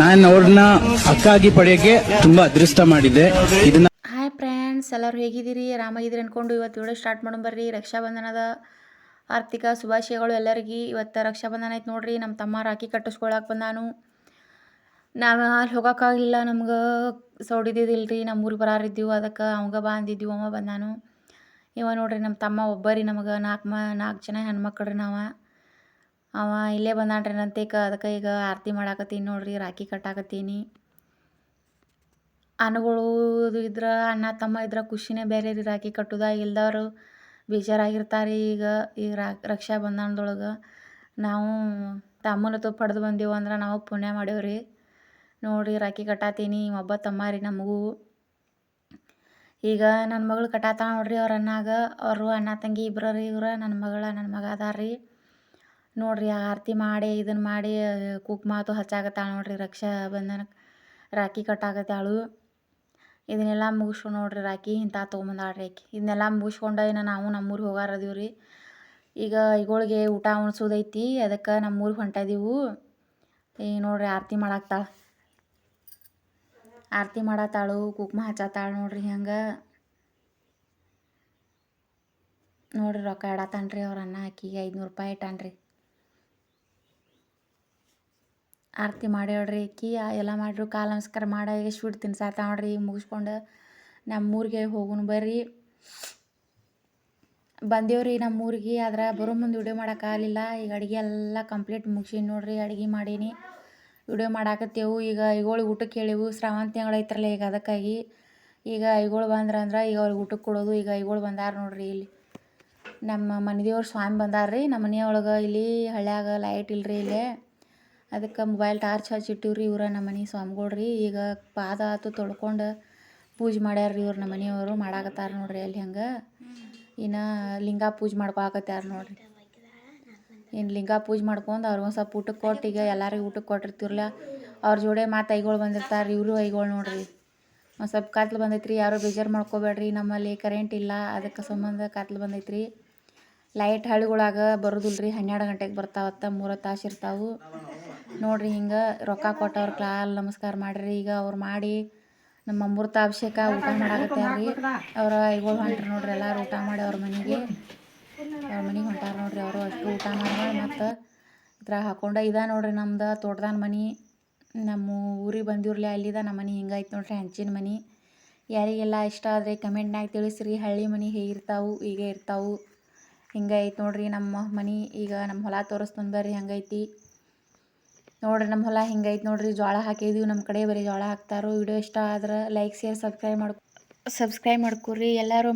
ನಾನು ಅವ್ರನ್ನ ಅಕ್ಕಾಗಿ ಪಡೆಯೋಕೆ ತುಂಬಾ ಅದೃಷ್ಟ ಮಾಡಿದ್ದೆ. ಇದನ್ನ ಹಾಯ್ ಫ್ರೆಂಡ್ಸ್, ಎಲ್ಲರೂ ಹೇಗಿದ್ದೀರಿ? ಆರಾಮಾಗಿದ್ದೀರಿ ಅಂದ್ಕೊಂಡು ಇವತ್ತು ವಿಡಿಯೋ ಸ್ಟಾರ್ಟ್ ಮಾಡೋಣ ಬರ್ರಿ. ರಕ್ಷಾಬಂಧನದ ಆರ್ಥಿಕ ಶುಭಾಶಯಗಳು ಎಲ್ಲರಿಗೆ. ಇವತ್ತು ರಕ್ಷಾಬಂಧನ ಐತೆ ನೋಡ್ರಿ. ನಮ್ಮ ತಮ್ಮ ರಾಖಿ ಕಟ್ಟಿಸ್ಕೊಳಕ್ಕೆ ಬಂದಾನು. ನಾವು ಅಲ್ಲಿ ಹೋಗೋಕ್ಕಾಗಲಿಲ್ಲ, ನಮ್ಗೆ ಸೌಡಿದ್ದಿದ್ದಿಲ್ಲ ರೀ. ನಮ್ಮ ಊರಿಗೆ ಬರಾರಿದ್ದೀವಿ, ಅದಕ್ಕೆ ಅವಂಗ ಬಾ ಅಂದಿದ್ದೀವಿ. ಅವ ಬಂದಾನು. ಇವ ನೋಡ್ರಿ ನಮ್ಮ ತಮ್ಮ ಒಬ್ಬರಿ. ನಮಗೆ ನಾಲ್ಕು ಜನ ಹೆಣ್ಮಕ್ಳು ರೀ. ಅವ ಇಲ್ಲೇ ಬಂದಾನ್ರಿ ನಂತೇಕ. ಅದಕ್ಕೆ ಈಗ ಆರತಿ ಮಾಡಾಕತ್ತೀನಿ ನೋಡ್ರಿ, ರಾಖಿ ಕಟ್ಟಾಕತ್ತೀನಿ. ಅಣ್ಣಗಳು ಇದ್ರೆ, ಅಣ್ಣ ತಮ್ಮ ಇದ್ರೆ ಖುಷಿನೇ ಬೇರೆ ರೀ. ರಾಖಿ ಕಟ್ಟುದ ಇಲ್ದವ್ರು ಬೇಜಾರಾಗಿರ್ತಾರೆ. ಈಗ ರಕ್ಷಾಬಂಧನದೊಳಗೆ ನಾವು ತಮ್ಮನ ಪಡೆದು ಬಂದೆವು ಅಂದ್ರೆ ನಾವು ಪುಣ್ಯ ಮಾಡೇವ್ರಿ. ನೋಡಿರಿ ರಾಖಿ ಕಟ್ಟಾತೀನಿ. ಒಬ್ಬ ತಮ್ಮ ರೀ ನಮಗೂ. ಈಗ ನನ್ನ ಮಗಳು ಕಟ್ಟಾತಾಳ ನೋಡ್ರಿ. ಅವ್ರ ಅವರು ಅಣ್ಣ ತಂಗಿ ಇಬ್ಬರು ರೀ. ನನ್ನ ಮಗ ಅದಾರ ರೀ. ನೋಡ್ರಿ ಆರತಿ ಮಾಡಿ ಇದನ್ನು ಮಾಡಿ ಕುಕ್ಮಾತು ಹಚ್ಚಾಕತ್ತಾಳ ನೋಡ್ರಿ. ರಕ್ಷಾಬಂಧನಕ್ಕೆ ರಾಖಿ ಕಟ್ಟಾಕತ್ತಾಳು. ಇದನ್ನೆಲ್ಲ ಮುಗಿಸ್ಕೊಂಡು ನೋಡ್ರಿ ರಾಖಿ ಇಂಥ ತೊಗೊಂಬಂದಾಳ್ರಿ ಆಕಿ. ಇದನ್ನೆಲ್ಲ ಮುಗಿಸ್ಕೊಂಡು ಇನ್ನು ನಾವು ನಮ್ಮೂರಿಗೆ ಹೋಗಾರದೀವಿ ರೀ. ಈಗ ಈಗಳಿಗೆ ಊಟ ಉಣ್ಸೋದೈತಿ, ಅದಕ್ಕೆ ನಮ್ಮೂರಿಗೆ ಹೊಂಟಿದೀವು. ಈಗ ನೋಡ್ರಿ ಆರತಿ ಮಾಡತ್ತಾಳು, ಕುಕ್ಮ ಹಚ್ಚತ್ತಾಳು ನೋಡ್ರಿ. ಹಂಗೆ ನೋಡ್ರಿ ರೊಕ್ಕ ಇಡತಾನ್ರಿ ಅವ್ರ ಅಣ್ಣ. ಆಕಿಗೆ 500 ರೂಪಾಯಿ ಇಟ್ಟಾನ್ರಿ. ಆರತಿ ಮಾಡ್ಯಾಳ್ರಿ ಆಕಿ. ಎಲ್ಲ ಮಾಡ್ರು ಕಾಲು ನಮಸ್ಕಾರ ಮಾಡಿ ಸ್ವೀಟ್ ತಿನ್ಸಾತ ನೋಡ್ರಿ. ಮುಗಿಸ್ಕೊಂಡು ನಮ್ಮೂರಿಗೆ ಹೋಗೋಣ ಬರ್ರಿ. ಬಂದೇವ್ರಿ ನಮ್ಮೂರಿಗೆ. ಆದ್ರೆ ಬರೋ ಮುಂದೆ ವಿಡಿಯೋ ಮಾಡೋಕ್ಕಾಗಲಿಲ್ಲ. ಈಗ ಅಡುಗೆ ಎಲ್ಲ ಕಂಪ್ಲೀಟ್ ಮುಗಿಸೀನಿ ನೋಡ್ರಿ. ಅಡುಗೆ ಮಾಡೀನಿ, ವಿಡಿಯೋ ಮಾಡಾಕತ್ತೇವು. ಈಗ ಐಗೋಳಿಗೆ ಊಟಕ್ಕೆ ಹೇಳಿವು. ಶ್ರಾವಣ ತಿಂಗಳು ಐತ್ರಲ್ಲ ಈಗ, ಅದಕ್ಕಾಗಿ ಈಗ ಐಗೋಳು ಬಂದ್ರಂದ್ರೆ ಈಗ ಅವ್ರಿಗೆ ಊಟಕ್ಕೆ ಕೊಡೋದು. ಈಗ ಐಗೋಳು ಬಂದಾರ ನೋಡ್ರಿ. ಇಲ್ಲಿ ನಮ್ಮ ಮನೆದೇವ್ರು ಸ್ವಾಮಿ ಬಂದಾರ್ರಿ. ನಮ್ಮ ಮನೆಯೊಳಗೆ ಇಲ್ಲಿ ಹಳ್ಳ್ಯಾಗ ಲೈಟ್ ಇಲ್ಲರಿ ಇಲ್ಲೇ, ಅದಕ್ಕೆ ಮೊಬೈಲ್ ಟಾರ್ಚ್ ಹಚ್ಚಿಟ್ಟಿವ್ರಿ. ಇವ್ರ ನಮ್ಮ ಮನೆ ಸ್ವಾಮಿಗಳ್ರಿ. ಈಗ ಪಾದ ಆತು ತೊಳ್ಕೊಂಡು ಪೂಜೆ ಮಾಡ್ಯಾರ್ರಿ ಇವ್ರು. ನಮ್ಮ ಮನೆಯವರು ಮಾಡಾಕತ್ತಾರ ನೋಡ್ರಿ. ಅಲ್ಲಿ ಹಂಗೆ ಇನ್ನು ಲಿಂಗ ಪೂಜೆ ಮಾಡ್ಕೊಳಕತ್ಯಾರ ನೋಡ್ರಿ. ಇನ್ನು ಲಿಂಗ ಪೂಜೆ ಮಾಡ್ಕೊಂಡು ಅವ್ರಿಗೆ ಒಂದು ಸ್ವಲ್ಪ ಊಟಕ್ಕೆ ಕೊಟ್ಟು, ಈಗ ಎಲ್ಲರಿಗೂ ಊಟಕ್ಕೆ ಕೊಟ್ಟಿರ್ತಿವ್ರಲ್ಲ ಅವ್ರ ಜೋಡೆ ಮಾತು ಐಗೋಳು ಬಂದಿರ್ತಾರೆ. ಇವರು ಐಗೋಳು ನೋಡ್ರಿ. ಒಂದು ಸ್ವಲ್ಪ ಕತ್ಲು ಬಂದೈತ್ರಿ. ಯಾರು ಬೇಜಾರು ಮಾಡ್ಕೋಬೇಡ್ರಿ. ನಮ್ಮಲ್ಲಿ ಕರೆಂಟ್ ಇಲ್ಲ, ಅದಕ್ಕೆ ಸಂಬಂಧ ಕತ್ಲು ಬಂದೈತ್ರಿ. ಲೈಟ್ ಹಳ್ಳಿಗಳಾಗ ಬರೋದಿಲ್ರಿ. 12 ಗಂಟೆಗೆ ಬರ್ತಾವತ್ತ, 3 ತಾಸು ಇರ್ತಾವೆ ನೋಡ್ರಿ. ಹಿಂಗೆ ರೊಕ್ಕ ಕೊಟ್ಟವ್ರ ಕಾಲು ನಮಸ್ಕಾರ ಮಾಡಿರಿ. ಈಗ ಅವ್ರು ಮಾಡಿ ನಮ್ಮ ಅಮೃತ ಅಭಿಷೇಕ ಊಟ ಮಾಡಾಕತ್ತಾರ್ರಿ. ಅವ್ರ ಐಗೋಳು ಹೊಂಟ್ರಿ ನೋಡ್ರಿ. ಎಲ್ಲರೂ ಊಟ ಮಾಡಿ ಅವ್ರ ಮನೆಗೆ ಹೊಂಟಾರ ನೋಡ್ರಿ. ಅವರು ಅಷ್ಟು ಊಟ ಮಾಡಿ ಮತ್ತು ಇದ್ರಾಗ ಹಾಕೊಂಡು ಇದ ನೋಡ್ರಿ ನಮ್ದು ತೋಟದಾನ ಮನೆ. ನಮ್ಮ ಊರಿಗೆ ಬಂದಿವ್ರಲ್ಲ, ಅಲ್ಲಿದ ನಮ್ಮ ಮನೆ. ಹಿಂಗೈತೆ ನೋಡ್ರಿ, ಹಂಚಿನ ಮನೆ. ಯಾರಿಗೆಲ್ಲ ಇಷ್ಟ ಆದರೆ ಕಮೆಂಟ್ನಾಗ ತಿಳಿಸ್ರಿ. ಹಳ್ಳಿ ಮನೆ ಹೇಗಿರ್ತಾವೆ, ಹೀಗೆ ಇರ್ತಾವೆ. ಹಿಂಗೆ ಐತೆ ನೋಡ್ರಿ ನಮ್ಮ ಮನೆ. ಈಗ ನಮ್ಮ ಹೊಲ ತೋರಿಸ್ತಾನೆ ಬರ್ರಿ. ಹಂಗೈತಿ ನೋಡ್ರಿ ನಮ್ಮ ಹೊಲ. ಹಿಂಗೈತೆ ನೋಡ್ರಿ. ಜೋಳ ಹಾಕಿದ್ದೀವಿ. ನಮ್ಮ ಕಡೆ ಬರೀ ಜೋಳ ಹಾಕ್ತಾರೋ. ವಿಡಿಯೋ ಇಷ್ಟ ಆದ್ರೆ ಲೈಕ್, ಶೇರ್, ಸಬ್ಸ್ಕ್ರೈಬ್ ಮಾಡ್ಕೊರಿ ಎಲ್ಲರೂ.